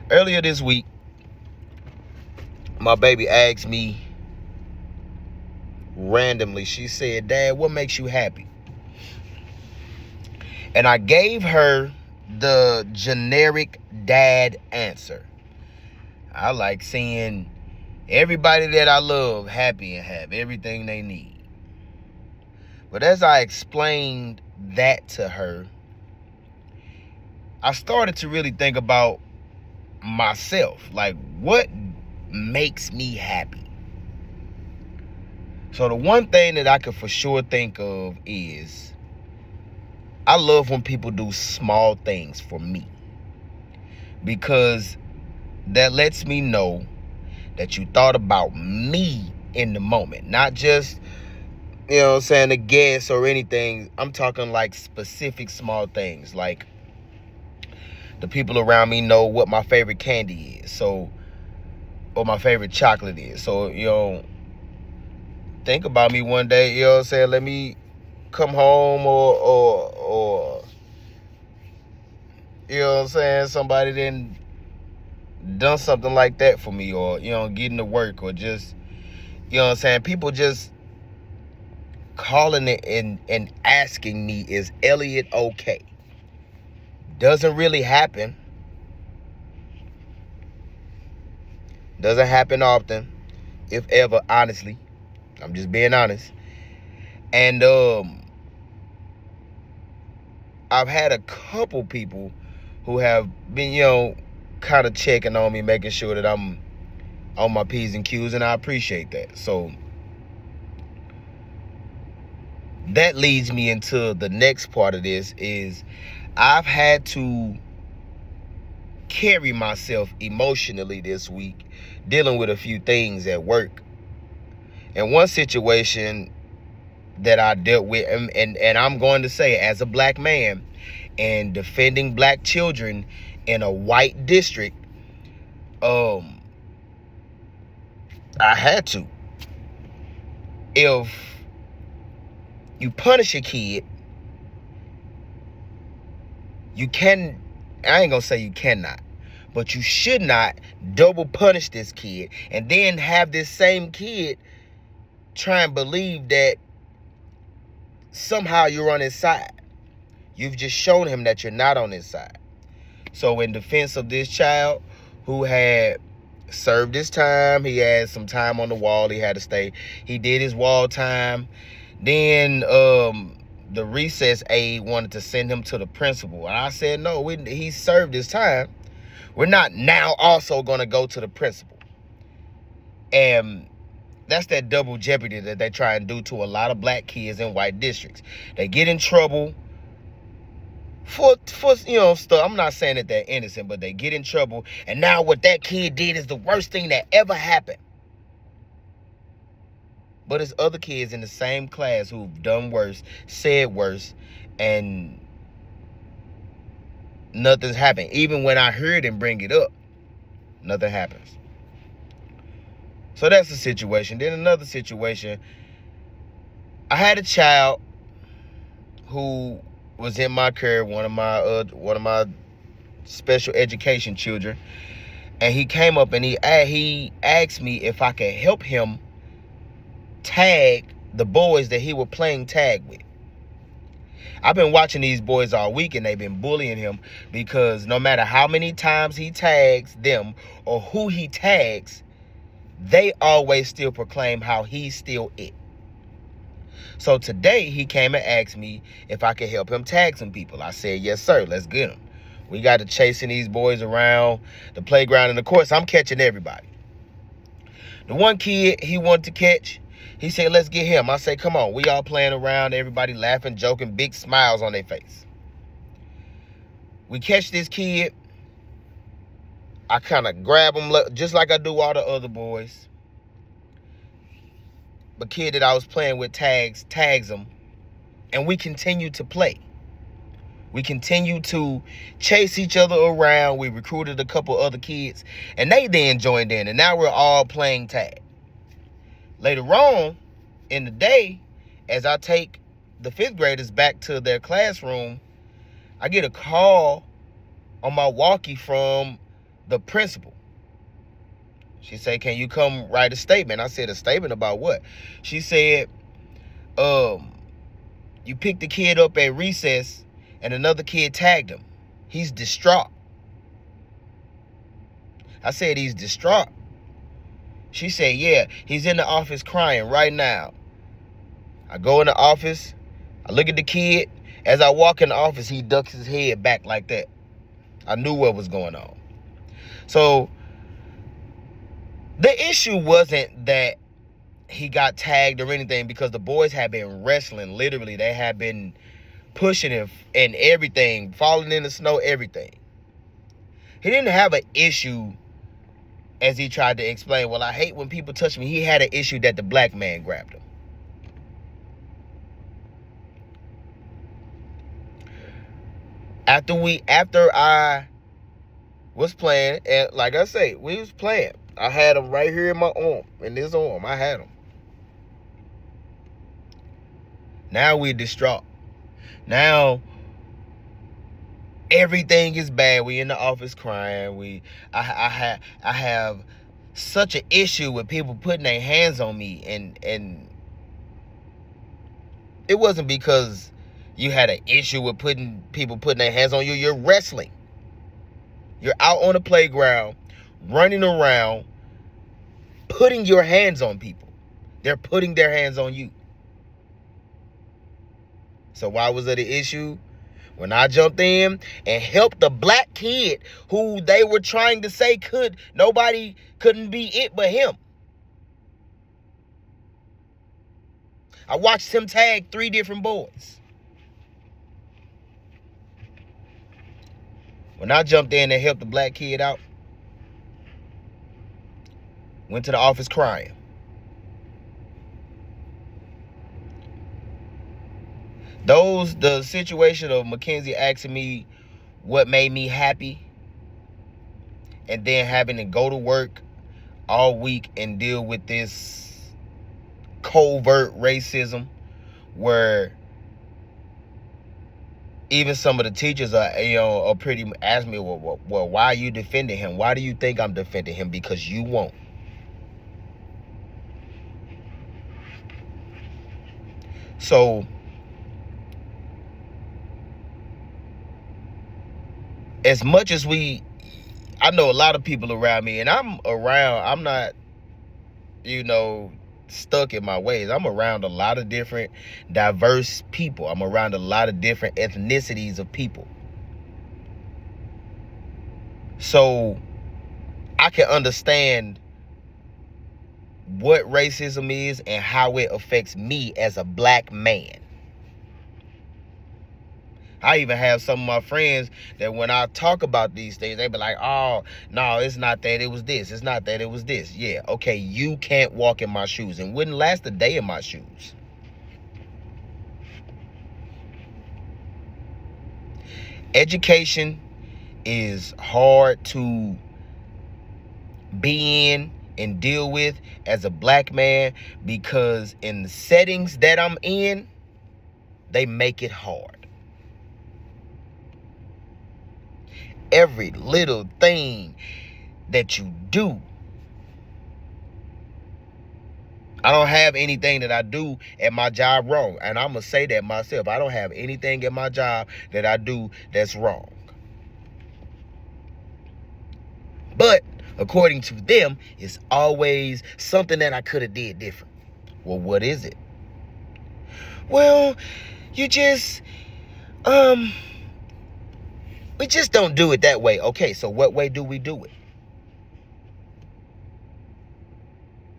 Earlier this week, my baby asked me randomly, she said, "Dad, what makes you happy?" And I gave her the generic dad answer. I like seeing everybody that I love happy and have everything they need. But as I explained that to her, I started to really think about myself. Like, what makes me happy? So the one thing that I could for sure think of is I love when people do small things for me, because that lets me know that you thought about me in the moment, not just, a guess or anything. I'm talking like specific small things, like the people around me know what my favorite candy is, or my favorite chocolate is. So, think about me one day, let me come home, or somebody then done something like that for me, or, getting to work, or just, people just calling it and asking me, is Elliot okay? Doesn't really happen. Doesn't happen often, if ever, honestly. I'm just being honest. And I've had a couple people who have been, kind of checking on me, making sure that I'm on my P's and Q's, and I appreciate that. So that leads me into the next part of this, is I've had to carry myself emotionally this week, dealing with a few things at work. And one situation that I dealt with, and I'm going to say, as a black man and defending black children in a white district, I had to. If you punish a kid, I ain't gonna say you cannot, but you should not double punish this kid and then have this same kid try and believe that somehow you're on his side. You've just shown him that you're not on his side. So in defense of this child who had served his time, he had some time on the wall, he had to stay. He did his wall time. Then the recess aide wanted to send him to the principal. And I said, no, he served his time. We're not now also going to go to the principal. And that's that double jeopardy that they try and do to a lot of black kids in white districts. They get in trouble for stuff. I'm not saying that they're innocent, but they get in trouble. And now what that kid did is the worst thing that ever happened. But it's other kids in the same class who've done worse, said worse, and nothing's happened. Even when I heard him bring it up, nothing happens. So that's a situation. Then another situation, I had a child who was in my care, one of my special education children, and he came up and he asked me if I could help him tag the boys that he was playing tag with. I've been watching these boys all week, and they've been bullying him because no matter how many times he tags them or who he tags, they always still proclaim how he's still it. So today he came and asked me if I could help him tag some people. I said, yes, sir, let's get them. We got to chasing these boys around the playground, and of course I'm catching everybody. The one kid he wanted to catch, he said, let's get him. I say, come on. We all playing around, everybody laughing, joking, big smiles on their face. We catch this kid. I kind of grab him just like I do all the other boys. The kid that I was playing with tags him, and we continue to play. We continue to chase each other around. We recruited a couple other kids, and they then joined in, and now we're all playing tag. Later on in the day, as I take the 5th graders back to their classroom, I get a call on my walkie from the principal. She said, can you come write a statement? I said, a statement about what? She said, you picked the kid up at recess and another kid tagged him. He's distraught. I said, he's distraught. She said, yeah, he's in the office crying right now. I go in the office. I look at the kid. As I walk in the office, he ducks his head back like that. I knew what was going on. So the issue wasn't that he got tagged or anything, because the boys had been wrestling. Literally, they had been pushing him and everything, falling in the snow, everything. He didn't have an issue, as he tried to explain. Well, I hate when people touch me. He had an issue that the black man grabbed him. After I was playing, and like I say, we was playing. I had him right here in my arm, in this arm. I had him. Now we're distraught. Now everything is bad. We in the office crying. I have such an issue with people putting their hands on me, and it wasn't because you had an issue with people putting their hands on you. You're wrestling. You're out on the playground, running around, putting your hands on people. They're putting their hands on you. So why was it an issue? When I jumped in and helped the black kid who they were trying to say nobody couldn't be it but him. I watched him tag 3 different boys. When I jumped in and helped the black kid out, went to the office crying. The situation of Mackenzie asking me what made me happy, and then having to go to work all week and deal with this covert racism, where even some of the teachers are pretty ask me, well, why are you defending him? Why do you think I'm defending him? Because you won't. So as much as I know a lot of people around me, and I'm not, stuck in my ways. I'm around a lot of different diverse people. I'm around a lot of different ethnicities of people. So I can understand what racism is and how it affects me as a black man. I even have some of my friends that when I talk about these things, they be like, oh, no, it's not that, it was this. It's not that, it was this. Yeah, okay, you can't walk in my shoes and wouldn't last a day in my shoes. Education is hard to be in and deal with as a black man, because in the settings that I'm in, they make it hard. Every little thing that you do. I don't have anything that I do at my job wrong. And I'm going to say that myself. I don't have anything at my job that I do that's wrong. But according to them, it's always something that I could have did different. Well, what is it? Well, you just, we just don't do it that way. Okay, so what way do we do it?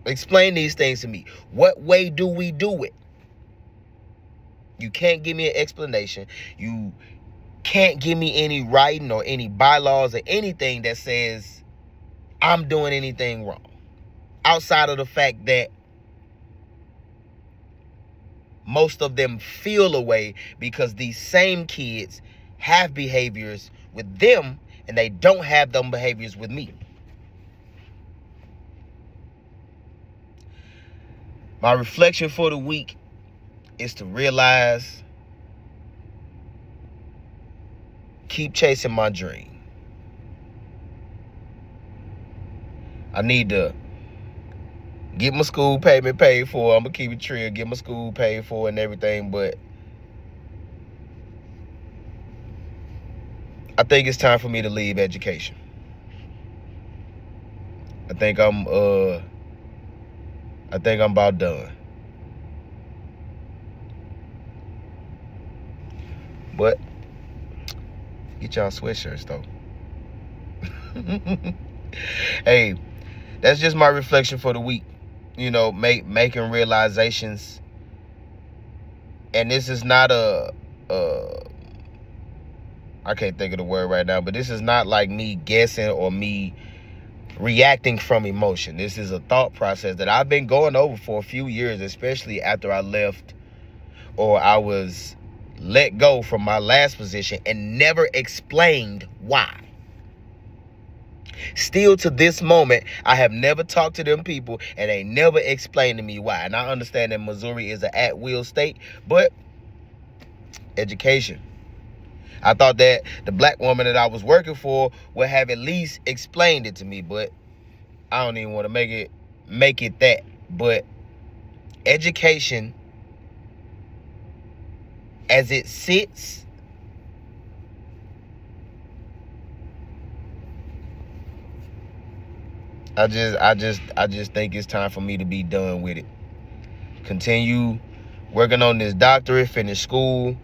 Explain these things to me. What way do we do it? You can't give me an explanation. You can't give me any writing or any bylaws or anything that says I'm doing anything wrong. Outside of the fact that most of them feel away because these same kids have behaviors with them and they don't have them behaviors with me. My reflection for the week is to realize, keep chasing my dream. I need to get my school payment paid for. I'm gonna keep it real, get my school paid for and everything, but I think it's time for me to leave education. I think I'm about done. But get y'all sweatshirts though. Hey, that's just my reflection for the week. You know, making realizations. And this is not I can't think of the word right now, but this is not like me guessing or me reacting from emotion. This is a thought process that I've been going over for a few years, especially after I left or I was let go from my last position and never explained why. Still to this moment, I have never talked to them people and they never explained to me why. And I understand that Missouri is an at-will state, but education. I thought that the black woman that I was working for would have at least explained it to me, but I don't even want to make it that. But education, as it sits, I just think it's time for me to be done with it. Continue working on this doctorate, finish school,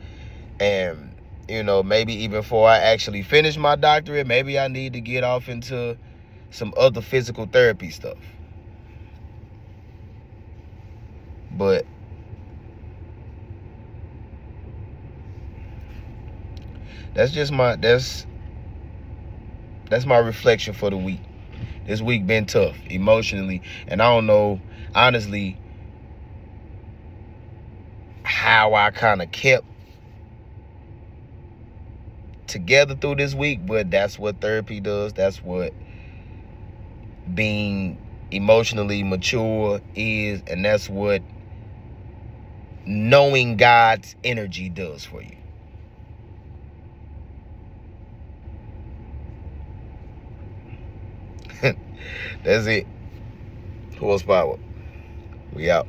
and you know, maybe even before I actually finish my doctorate, maybe I need to get off into some other physical therapy stuff. But that's my reflection for the week. This week been tough emotionally, and I don't know honestly how I kind of kept together through this week, but that's what therapy does. That's what being emotionally mature is, and that's what knowing God's energy does for you. That's it. Horsepower. We out.